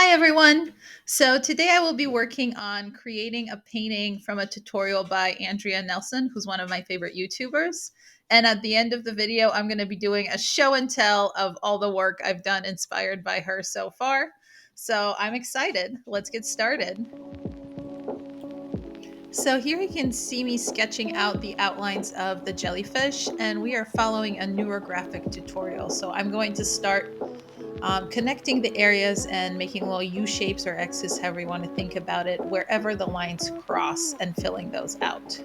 Hi everyone! So today I will be working on creating a painting from a tutorial by Andrea Nelson, who's one of my favorite YouTubers. And at the end of the video, I'm going to be doing a show and tell of all the work I've done inspired by her so far. So I'm excited. Let's get started. So here you can see me sketching out the outlines of the jellyfish, and we are following a neurographic tutorial. So I'm going to start connecting the areas and making little U shapes or X's, however you want to think about it, wherever the lines cross and filling those out.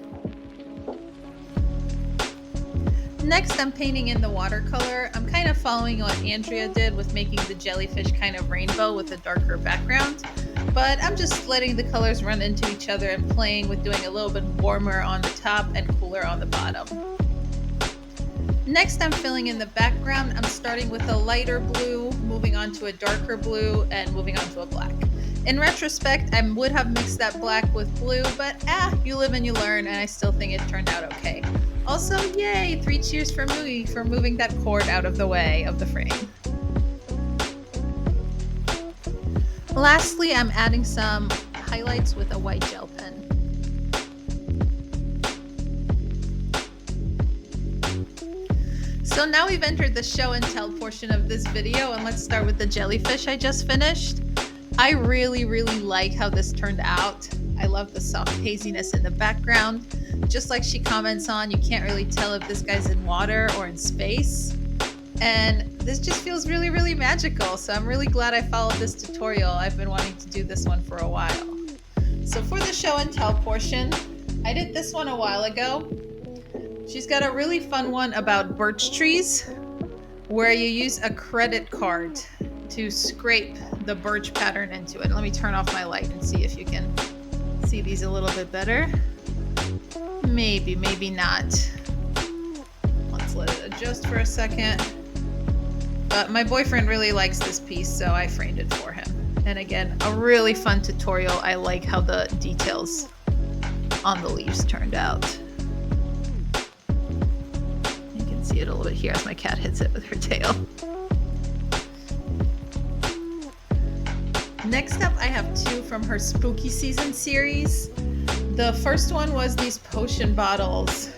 Next, I'm painting in the watercolor. I'm kind of following what Andrea did with making the jellyfish kind of rainbow with a darker background, but I'm just letting the colors run into each other and playing with doing a little bit warmer on the top and cooler on the bottom. Next, I'm filling in the background. I'm starting with a lighter blue, moving on to a darker blue, and moving on to a black. In retrospect, I would have mixed that black with blue, but you live and you learn, and I still think it turned out okay. Also, yay, 3 cheers for me for moving that cord out of the way of the frame. Lastly, I'm adding some highlights with a white gel pen. So now we've entered the show and tell portion of this video, and let's start with the jellyfish I just finished. I really like how this turned out. I love the soft haziness in the background. Just like she comments on, you can't really tell if this guy's in water or in space. And this just feels really magical. So I'm really glad I followed this tutorial. I've been wanting to do this one for a while. So for the show and tell portion, I did this one a while ago. She's got a really fun one about birch trees where you use a credit card to scrape the birch pattern into it. Let me turn off my light and see if you can see these a little bit better. Maybe not. Let's let it adjust for a second. But my boyfriend really likes this piece, so I framed it for him. And again, a really fun tutorial. I like how the details on the leaves turned out. See it a little bit here as my cat hits it with her tail. Next up, I have 2 from her spooky season series. The first one was these potion bottles,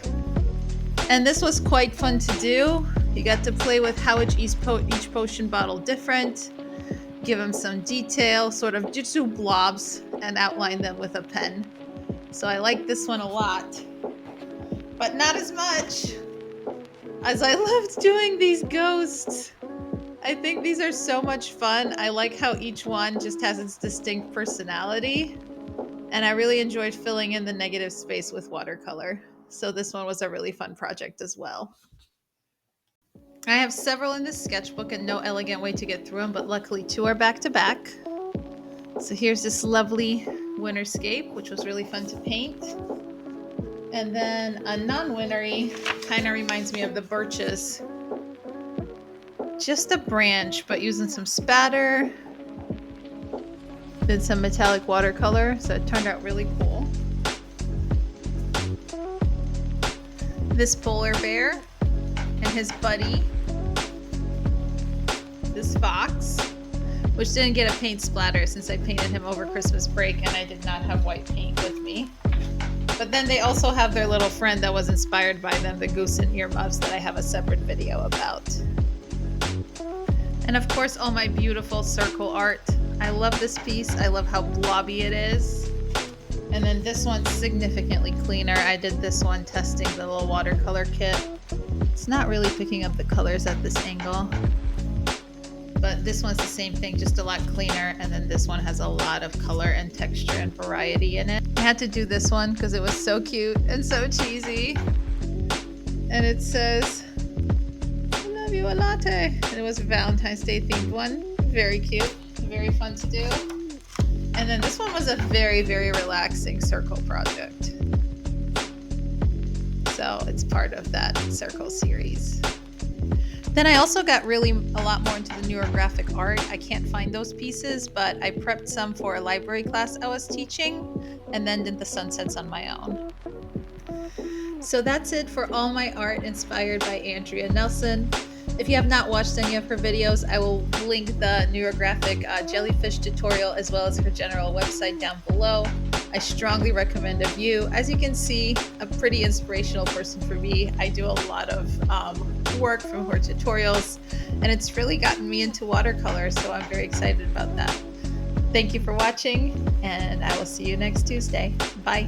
and this was quite fun to do. You got to play with how each potion bottle different, give them some detail, sort of just do blobs and outline them with a pen. So I like this one a lot, but not as much as I loved doing these ghosts. I think these are so much fun. I like how each one just has its distinct personality. And I really enjoyed filling in the negative space with watercolor. So this one was a really fun project as well. I have several in this sketchbook and no elegant way to get through them, but luckily 2 are back to back. So here's this lovely winterscape, which was really fun to paint. And then a non-wintery kind of reminds me of the birches. Just a branch, but using some spatter. Did some metallic watercolor, so it turned out really cool. This polar bear and his buddy. This fox, which didn't get a paint splatter since I painted him over Christmas break and I did not have white paint with me. But then they also have their little friend that was inspired by them, the goose and earmuffs, that I have a separate video about. And of course, all my beautiful circle art. I love this piece. I love how blobby it is. And then this one's significantly cleaner. I did this one testing the little watercolor kit. It's not really picking up the colors at this angle. But this one's the same thing, just a lot cleaner. And then this one has a lot of color and texture and variety in it. I had to do this one because it was so cute and so cheesy. And it says, "I love you a latte." And it was a Valentine's Day themed one. Very cute, very fun to do. And then this one was a very relaxing circle project. So it's part of that circle series. Then I also got really a lot more into the neurographic art. I can't find those pieces, but I prepped some for a library class I was teaching and then did the sunsets on my own. So that's it for all my art inspired by Andrea Nelson. If you have not watched any of her videos, I will link the neurographic jellyfish tutorial as well as her general website down below. I strongly recommend a view. As you can see, a pretty inspirational person for me. I do a lot of work from her tutorials, and it's really gotten me into watercolor, so I'm very excited about that. Thank you for watching, and I will see you next Tuesday. Bye.